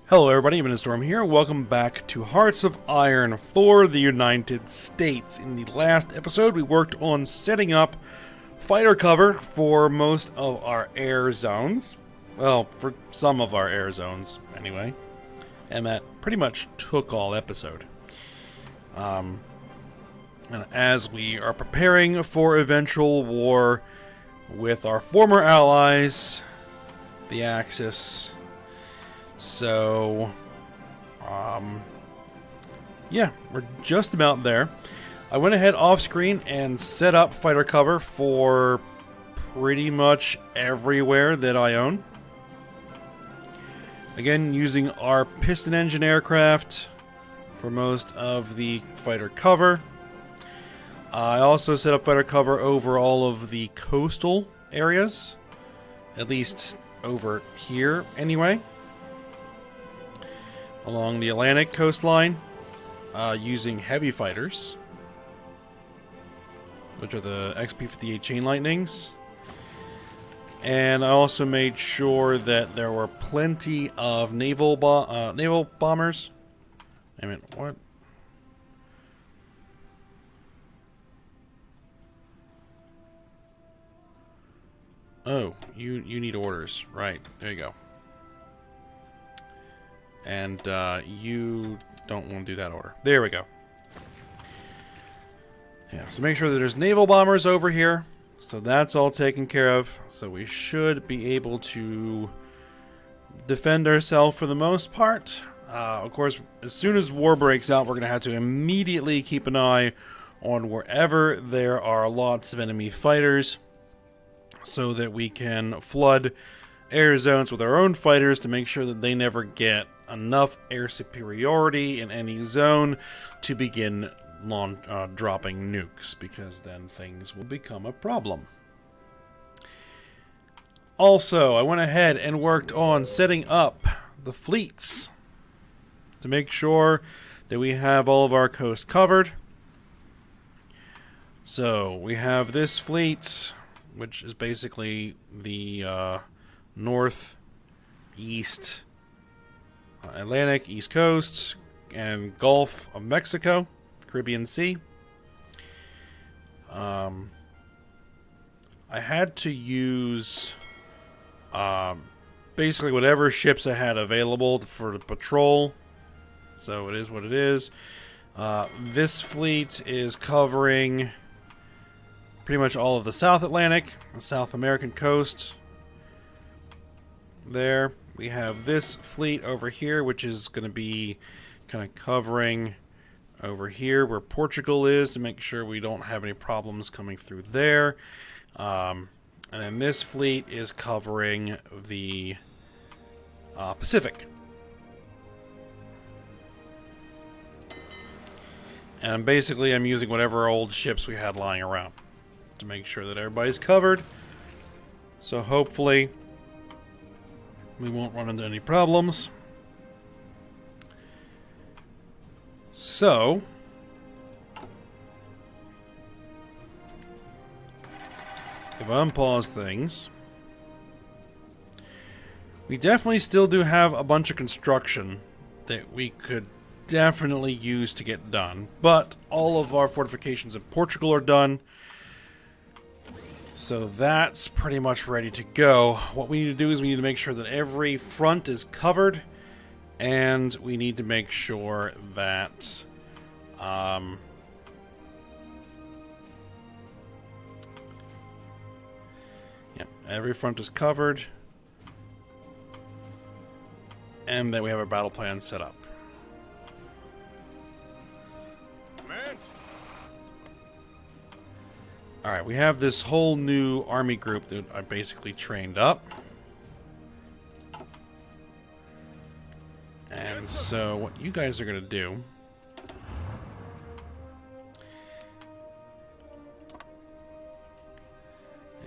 Hello everybody, Storm here. Welcome back to Hearts of Iron for the United States. In the last episode, we worked on setting up fighter cover for most of our air zones. Well, for some of our air zones, anyway. And that pretty much took all episode. And as we are preparing for eventual war with our former allies, the Axis. So, yeah, we're just about there. I went ahead off screen and set up fighter cover for pretty much everywhere that I own. Again, using our piston engine aircraft for most of the fighter cover. I also set up fighter cover over all of the coastal areas, at least over here anyway. Along the Atlantic coastline, using heavy fighters, which are the XP-58 Chain Lightnings. And I also made sure that there were plenty of naval bombers. I mean, what? Oh, you need orders. Right, there you go. And you don't want to do that order. There we go. Yeah, so make sure that there's naval bombers over here. So that's all taken care of. So we should be able to defend ourselves for the most part. Of course, as soon as war breaks out, we're going to have to immediately keep an eye on wherever there are lots of enemy fighters, so that we can flood air zones with our own fighters to make sure that they never get enough air superiority in any zone to begin dropping nukes, because then things will become a problem. Also, I went ahead and worked on setting up the fleets to make sure that we have all of our coast covered. So we have this fleet, which is basically the northeast Atlantic, East Coast, and Gulf of Mexico, Caribbean Sea. I had to use basically whatever ships I had available for the patrol, so it is what it is. This fleet is covering pretty much all of the South Atlantic, the South American coast. There. We have this fleet over here, which is going to be kind of covering over here where Portugal is, to make sure we don't have any problems coming through there. And then this fleet is covering the Pacific. And basically I'm using whatever old ships we had lying around to make sure that everybody's covered. So hopefully we won't run into any problems. So, if I unpause things, we definitely still do have a bunch of construction that we could definitely use to get done. But all of our fortifications in Portugal are done. So that's pretty much ready to go. What we need to do is we need to make sure that every front is covered, and we need to make sure that every front is covered, and that we have our battle plan set up. Alright, we have this whole new army group that I basically trained up. And so what you guys are going to do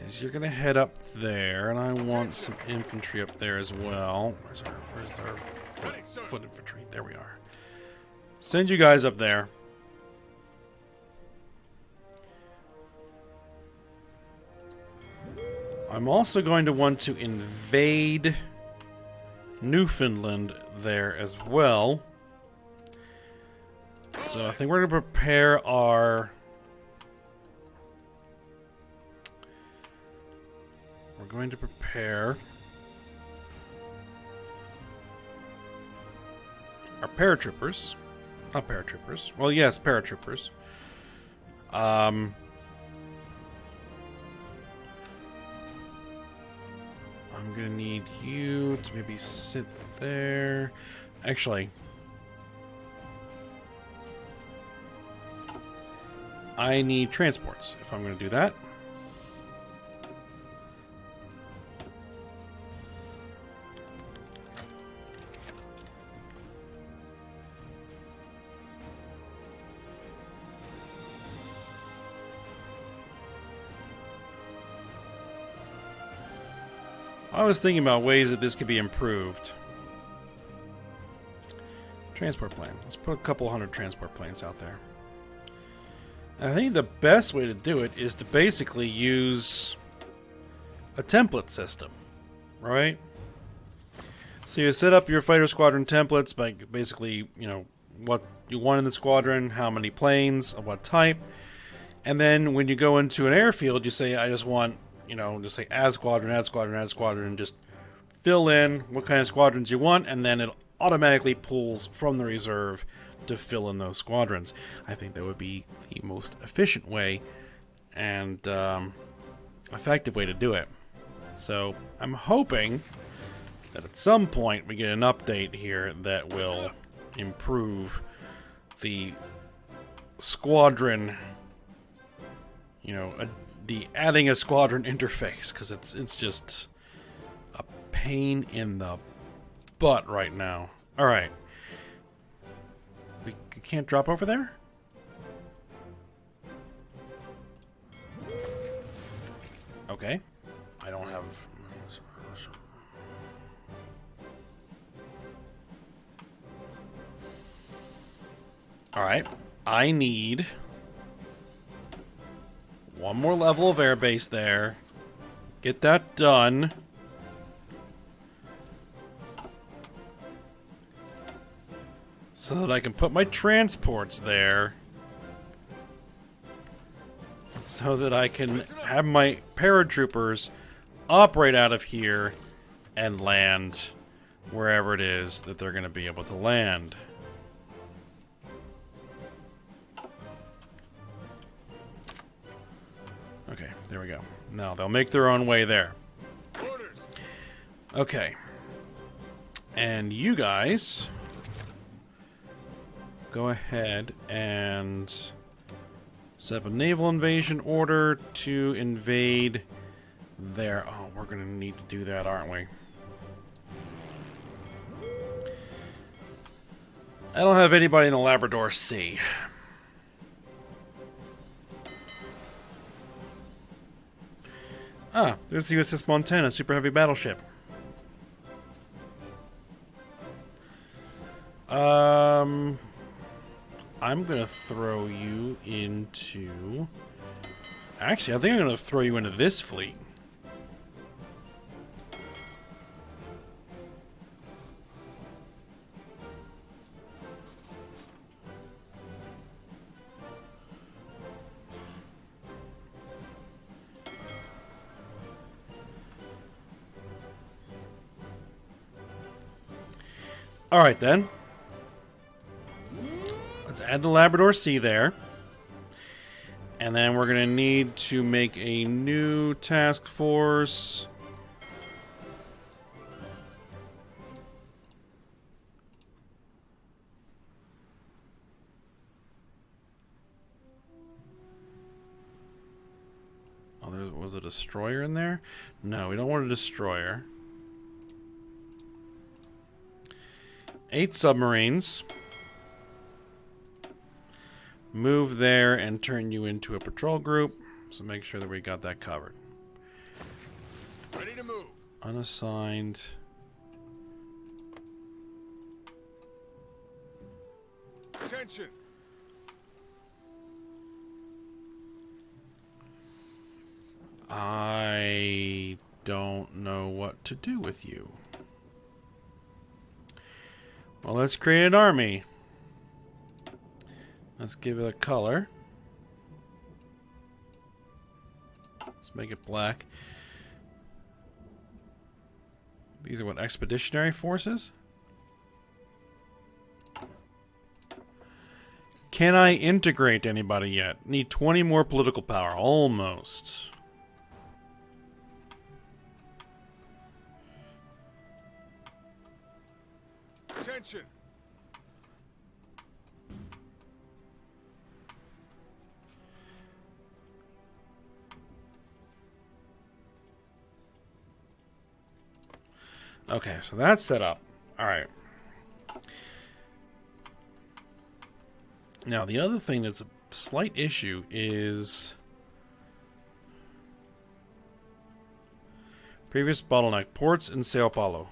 is you're going to head up there, and I want some infantry up there as well. Where's our foot infantry? There we are. Send you guys up there. I'm also going to want to invade Newfoundland there as well. So I think we're going to prepare our... We're going to prepare our paratroopers. Not paratroopers. Well, yes, paratroopers. I'm gonna need you to maybe sit there. Actually, I need transports if I'm gonna do that. I was thinking about ways that this could be improved. Transport plane. Let's put a couple hundred transport planes out there. I think the best way to do it is to basically use a template system, right? So you set up your fighter squadron templates by basically, you know, what you want in the squadron, how many planes, of what type. And then when you go into an airfield, you say, I just want... You know, just say add squadron, add squadron, add squadron, and just fill in what kind of squadrons you want, and then it automatically pulls from the reserve to fill in those squadrons. I think that would be the most efficient way and effective way to do it. So I'm hoping that at some point we get an update here that will improve the squadron, you know, the adding a squadron interface, because it's just a pain in the butt right now. All right, we can't drop over there. Okay, I don't have. All right, I need one more level of airbase there. Get that done. So that I can put my transports there. So that I can have my paratroopers operate out of here and land wherever it is that they're going to be able to land. Okay, there we go. Now they'll make their own way there. Okay. And you guys go ahead and set up a naval invasion order to invade there. Oh, we're going to need to do that, aren't we? I don't have anybody in the Labrador Sea. Ah, there's the USS Montana, super heavy battleship. I'm gonna throw you into... Actually, I think I'm gonna throw you into this fleet. Alright then. Let's add the Labrador Sea there. And then we're going to need to make a new task force. Oh, there was a destroyer in there? No, we don't want a destroyer. 8 submarines. Move there and turn you into a patrol group. So make sure that we got that covered. Ready to move. Unassigned. Attention. I don't know what to do with you. Well, let's create an army. Let's give it a color. Let's make it black. These are what, expeditionary forces? Can I integrate anybody yet? Need 20 more political power. Almost. Attention. Okay, so that's set up. Alright. Now, the other thing that's a slight issue is... previous bottleneck. Ports in Sao Paulo.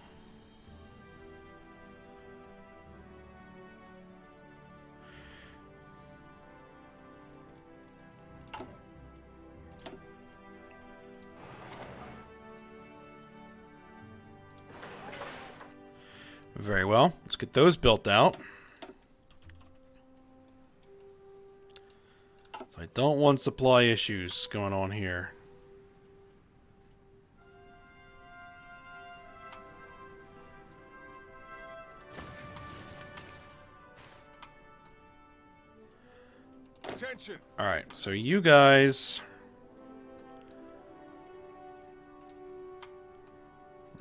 Very well. Let's get those built out. So I don't want supply issues going on here. Attention. Alright, so you guys...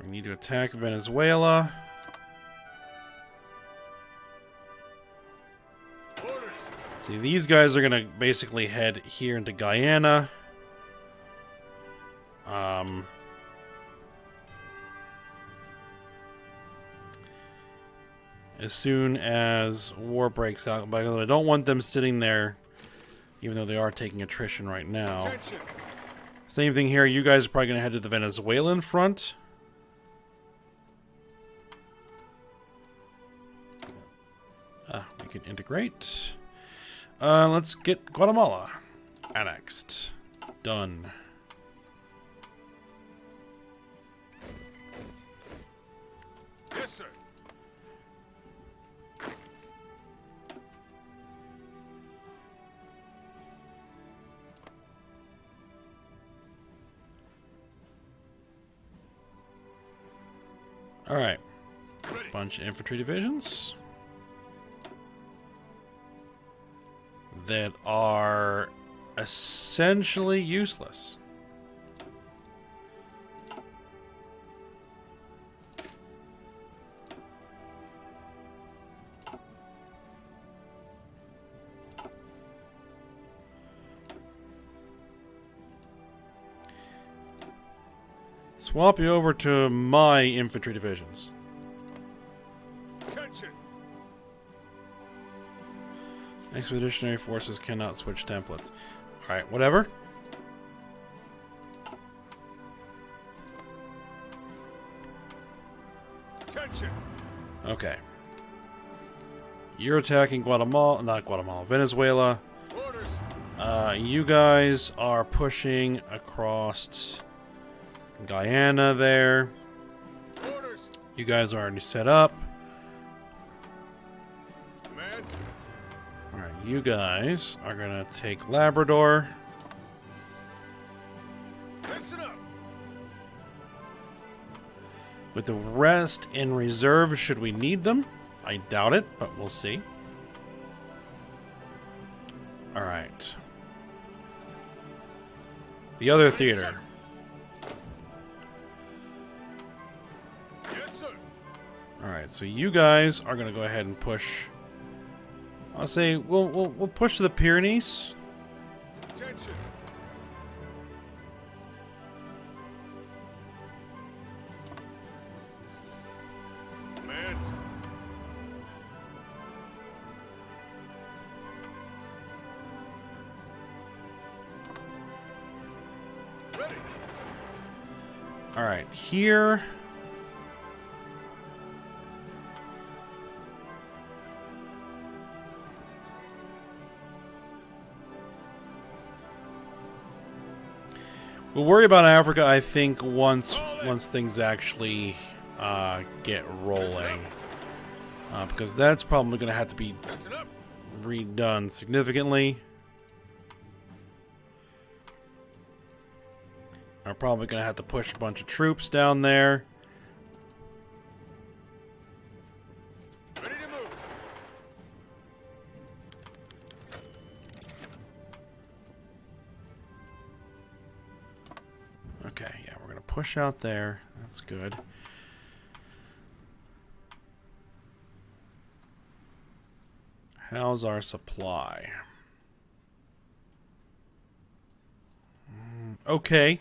we need to attack Venezuela. See, these guys are gonna basically head here into Guyana. As soon as war breaks out, but I don't want them sitting there, even though they are taking attrition right now. Attention. Same thing here. You guys are probably gonna head to the Venezuelan front. We can integrate. Let's get Guatemala annexed. Done. Yes, sir. All right. Ready. Bunch of infantry divisions that are essentially useless. Swap you over to my infantry divisions. Attention. Expeditionary forces cannot switch templates. Alright, whatever. Attention. Okay. You're attacking Guatemala, not Guatemala, Venezuela. Orders. You guys are pushing across Guyana there. Orders. You guys are already set up. Commands. Alright, you guys are gonna take Labrador. Listen up. With the rest in reserve, should we need them? I doubt it, but we'll see. Alright. The other theater. Yes, sir. Alright, so you guys are gonna go ahead and push. I'll say we'll push to the Pyrenees. Attention. Commands. Ready. Alright, here. We'll worry about Africa, I think, once things actually get rolling. Because that's probably going to have to be Listen up. redone significantly. I'm probably going to have to push a bunch of troops down there. Ready to move. Okay, yeah, we're going to push out there. That's good. How's our supply? Okay,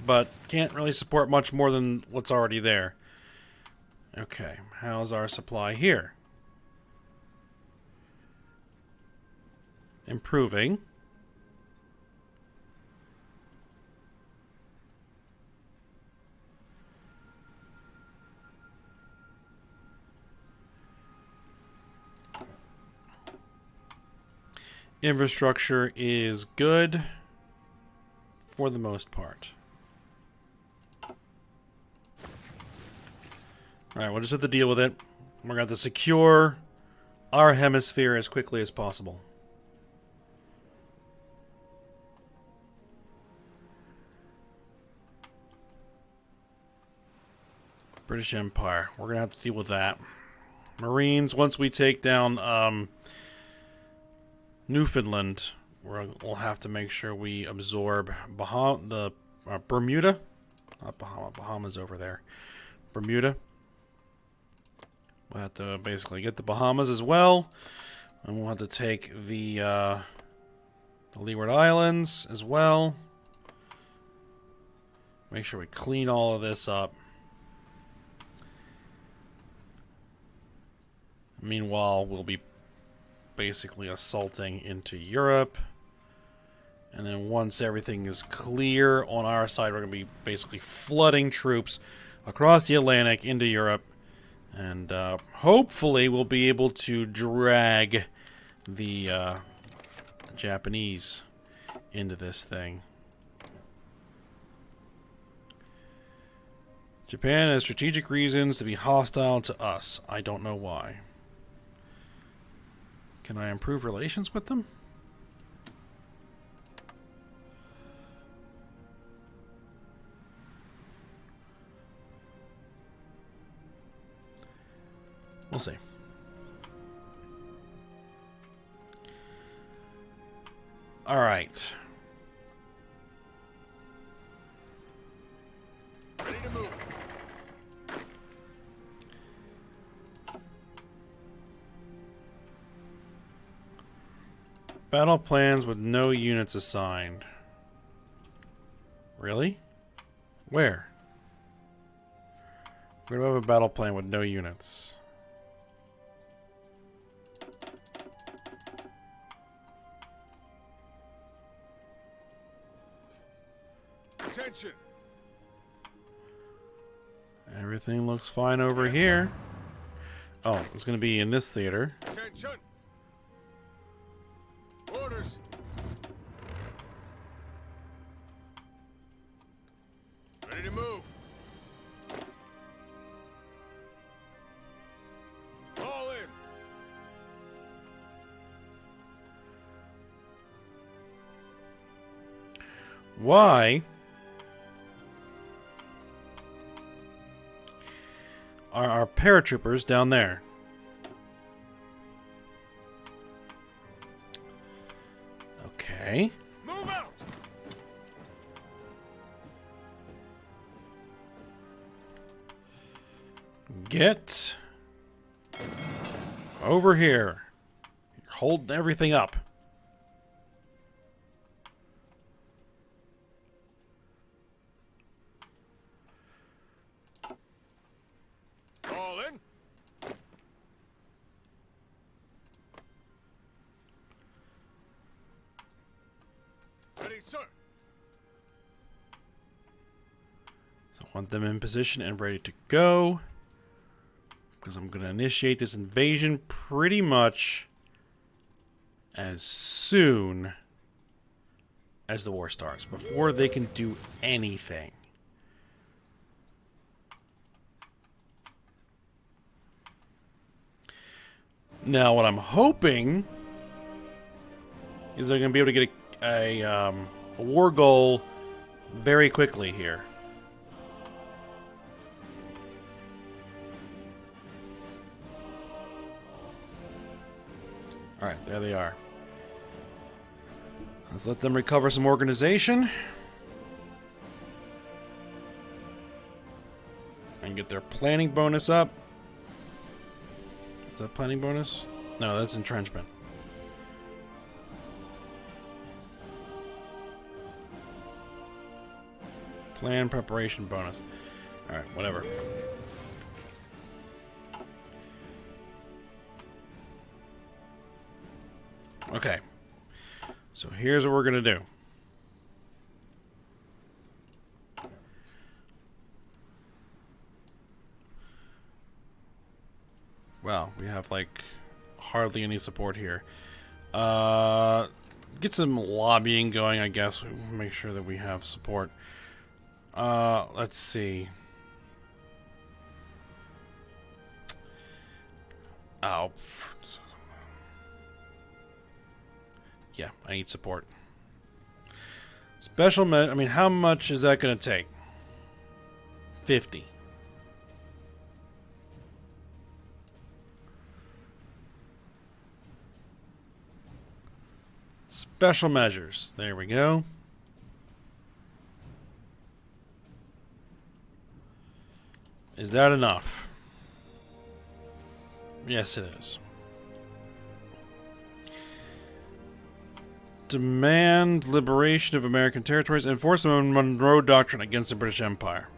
but can't really support much more than what's already there. Okay, how's our supply here? Improving. Infrastructure is good for the most part. Alright, we'll just have to deal with it. We're going to have to secure our hemisphere as quickly as possible. British Empire. We're going to have to deal with that. Marines, once we take down Newfoundland, we'll have to make sure we absorb Bermuda. Not Bahama. Bahama's over there. Bermuda. We'll have to basically get the Bahamas as well. And we'll have to take the Leeward Islands as well. Make sure we clean all of this up. Meanwhile, we'll be basically assaulting into Europe. And then once everything is clear on our side, we're going to be basically flooding troops across the Atlantic into Europe. And hopefully we'll be able to drag the Japanese into this thing. Japan has strategic reasons to be hostile to us. I don't know why. Can I improve relations with them? We'll see. All right. Ready to move. Battle plans with no units assigned. Really? Where? Where do I have a battle plan with no units? Attention. Everything looks fine over here. Oh, it's going to be in this theater. Attention. Orders. Ready to move. All in. Why are our paratroopers down there? Okay. Move out. Get over here. You're holding everything up. All in. Ready, sir. So I want them in position and ready to go. Because I'm going to initiate this invasion pretty much as soon as the war starts. Before they can do anything. Now, what I'm hoping is I'm going to be able to get a war goal very quickly here. Alright, there they are. Let's let them recover some organization. And get their planning bonus up. Is that planning bonus? No, that's entrenchment. Plan preparation bonus. Alright, whatever. Okay. So here's what we're going to do. Wow, we have like hardly any support here. Get some lobbying going, I guess. Make sure that we have support. Let's see. Oh. Yeah, I need support. Special I mean, how much is that going to take? 50. Special measures. There we go. Is that enough? Yes, it is. Demand liberation of American territories. Enforce the Monroe Doctrine against the British Empire.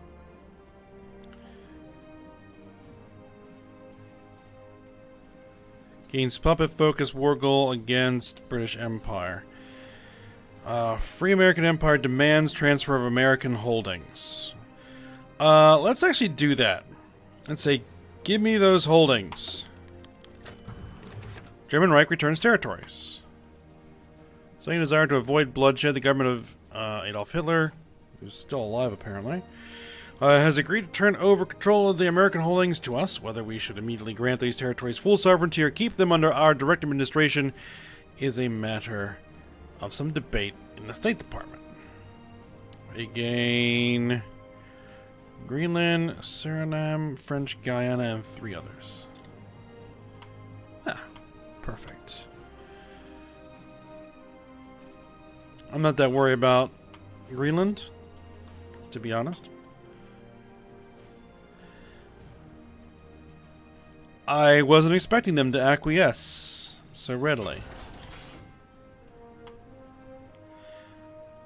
Gains puppet focus war goal against British Empire. Free American Empire demands transfer of American holdings. Let's actually do that. Let's say, give me those holdings. German Reich returns territories. So you desire to avoid bloodshed, the government of Adolf Hitler, who's still alive apparently, has agreed to turn over control of the American holdings to us. Whether we should immediately grant these territories full sovereignty or keep them under our direct administration is a matter of some debate in the State Department. We gain Greenland, Suriname, French Guiana, and 3 others. Ah, perfect. I'm not that worried about Greenland, to be honest. I wasn't expecting them to acquiesce so readily.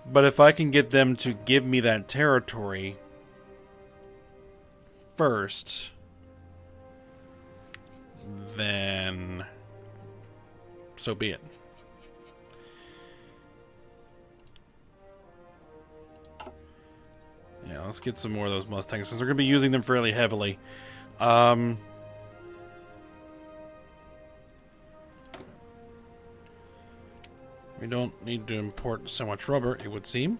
But if I can get them to give me that territory first, then so be it. Yeah, let's get some more of those Mustangs, since we're going to be using them fairly heavily. We don't need to import so much rubber, it would seem.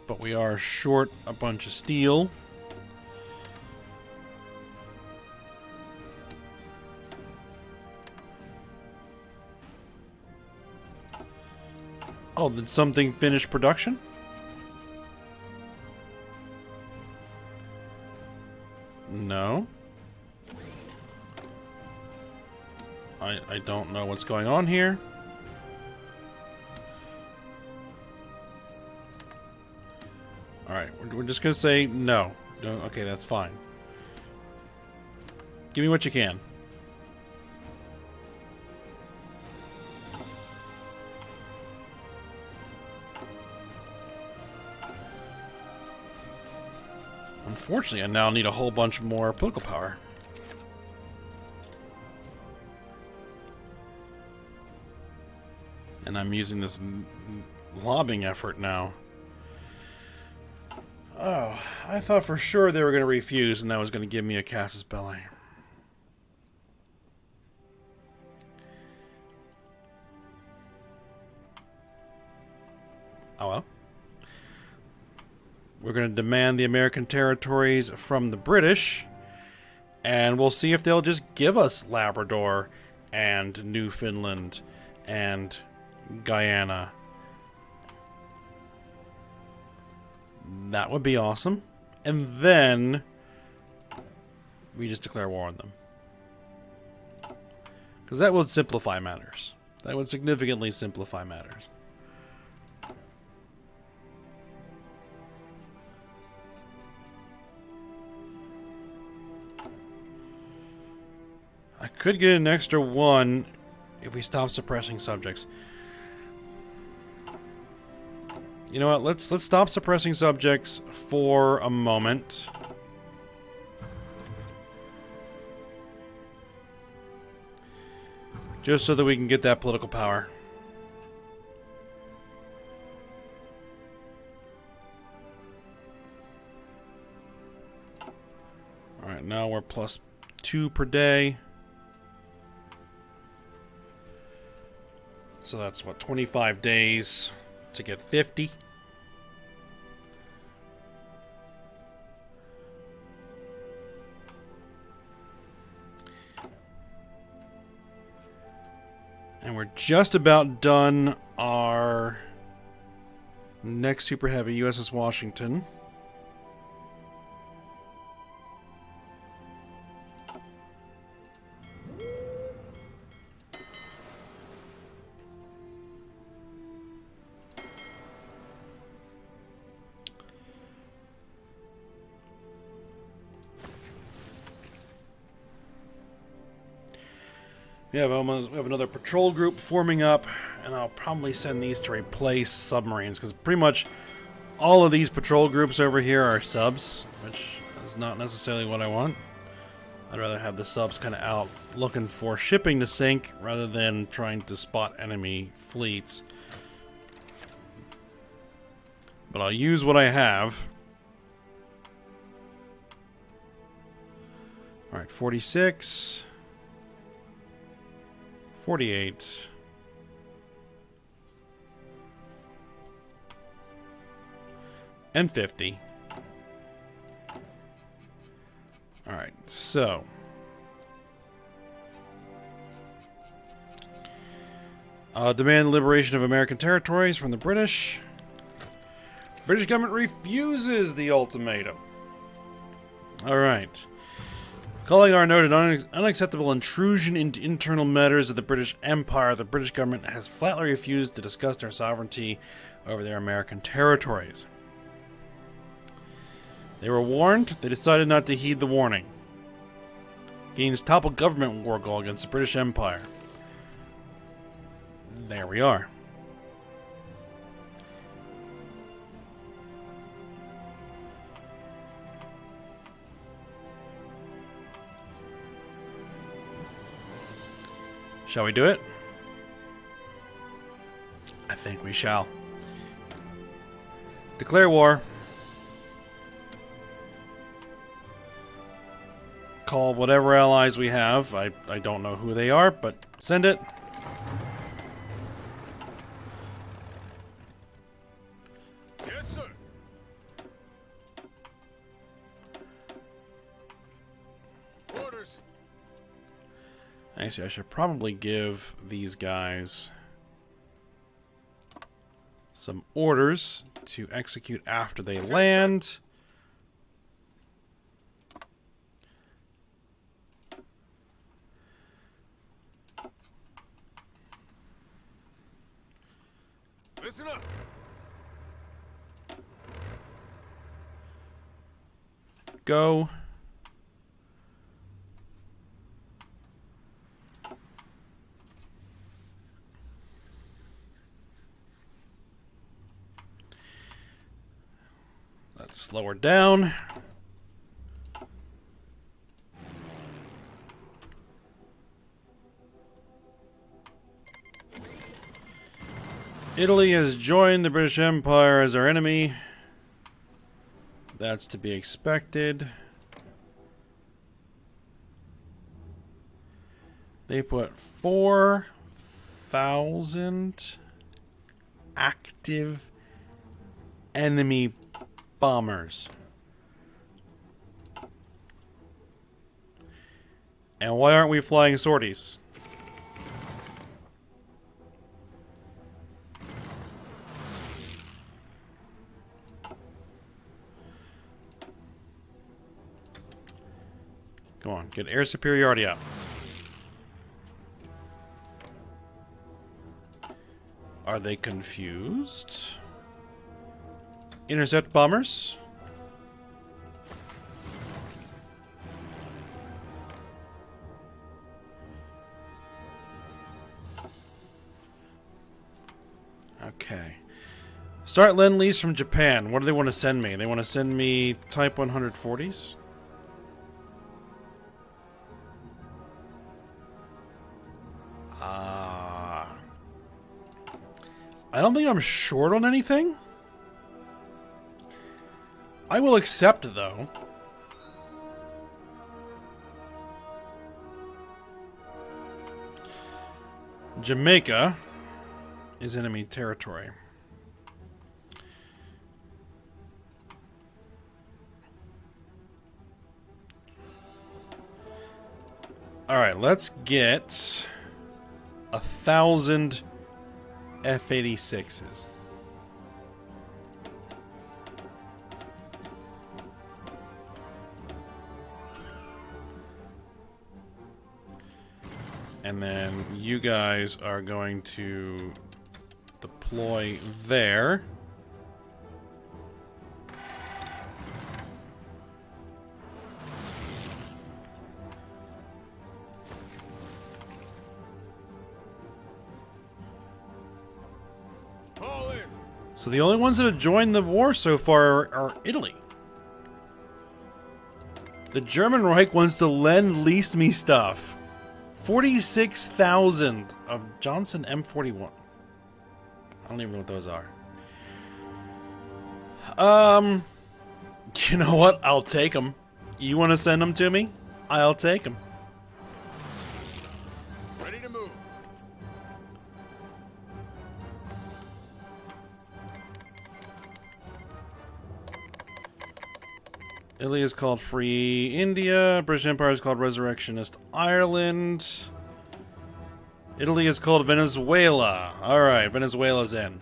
But we are short a bunch of steel. Oh, did something finish production? No. I don't know what's going on here. Alright, we're just gonna say no. Okay, that's fine. Give me what you can. Unfortunately, I now need a whole bunch more political power. And I'm using this lobbying effort now. Oh, I thought for sure they were going to refuse and that was going to give me a casus belli. Oh well. We're going to demand the American territories from the British. And we'll see if they'll just give us Labrador and Newfoundland and Guyana. That would be awesome. And then we just declare war on them. Because that would simplify matters. That would significantly simplify matters. I could get an extra one if we stop suppressing subjects. You know what? Let's stop suppressing subjects for a moment. Just so that we can get that political power. Alright, now we're +2 per day. So that's what, 25 days to get 50. And we're just about done our next super heavy USS Washington. We have another patrol group forming up, and I'll probably send these to replace submarines, because pretty much all of these patrol groups over here are subs, which is not necessarily what I want. I'd rather have the subs kind of out looking for shipping to sink, rather than trying to spot enemy fleets. But I'll use what I have. Alright, 46... 48. And 50. Alright, so. Demand liberation of American territories from the British. British government refuses the ultimatum. Alright. Calling our noted unacceptable intrusion into internal matters of the British Empire, the British government has flatly refused to discuss their sovereignty over their American territories. They were warned, they decided not to heed the warning. Gains toppled government war goal against the British Empire. There we are. Shall we do it? I think we shall. Declare war. Call whatever allies we have. I don't know who they are, but send it. Yes, sir. Orders. Actually, I should probably give these guys some orders to execute after they land. Listen up. Go. Let's slow her down. Italy has joined the British Empire as our enemy. That's to be expected. They put 4,000 active enemy bombers. And why aren't we flying sorties? Come on, get air superiority up. Are they confused? Intercept bombers? Okay. Start Lend-Lease from Japan. What do they want to send me? They want to send me Type 140s? I don't think I'm short on anything. I will accept, though. Jamaica is enemy territory. Alright, let's get 1,000 F-86s. And then you guys are going to deploy there. Fall in. So the only ones that have joined the war so far are Italy. The German Reich wants to lend-lease me stuff. 46,000 of Johnson M41. I don't even know what those are. You know what? I'll take them. You want to send them to me? I'll take them. Ready to move. Italy is called Free India. British Empire is called Resurrectionist Ireland. Italy is called Venezuela. Alright, Venezuela's in.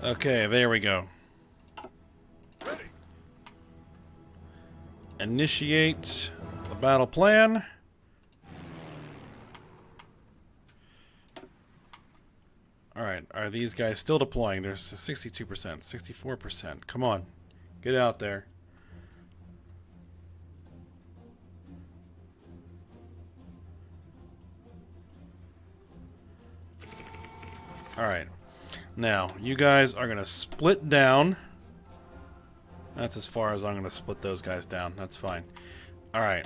Okay, there we go. Ready. Initiate the battle plan. Alright, are these guys still deploying? There's 62%, 64%. Come on, get out there. Alright, now you guys are going to split down. That's as far as I'm going to split those guys down. That's fine. Alright,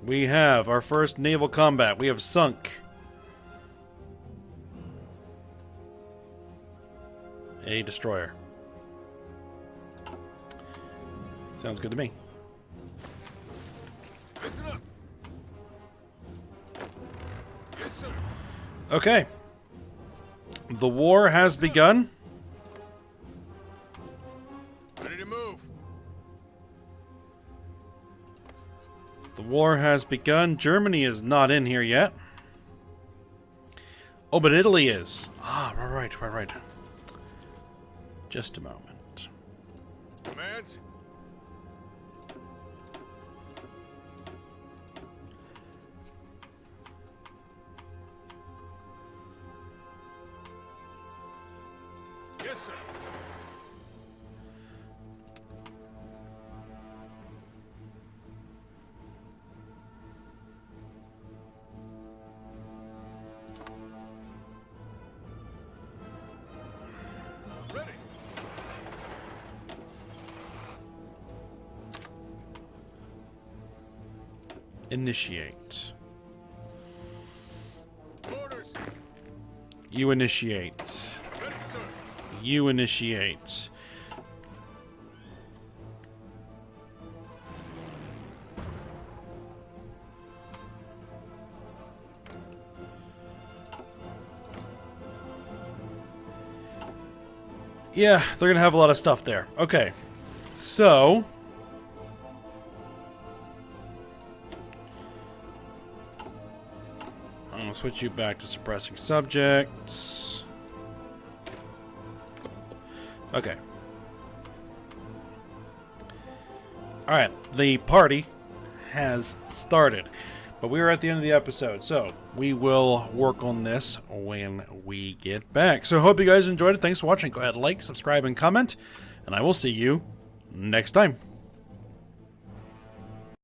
we have our first naval combat. We have sunk a destroyer. Sounds good to me. Listen up. Yes, sir. Okay. The war has begun. Ready to move. The war has begun. Germany is not in here yet. Oh, but Italy is. Ah, right. Just a moment. Commands. Yes, sir. Ready. Initiate. Orders. You initiate. Ready, sir. You initiate. Yeah, they're gonna have a lot of stuff there. Okay, so switch you back to suppressing subjects. Okay. Alright, the party has started. But we are at the end of the episode, so we will work on this when we get back. So I hope you guys enjoyed it. Thanks for watching. Go ahead, like, subscribe, and comment. And I will see you next time.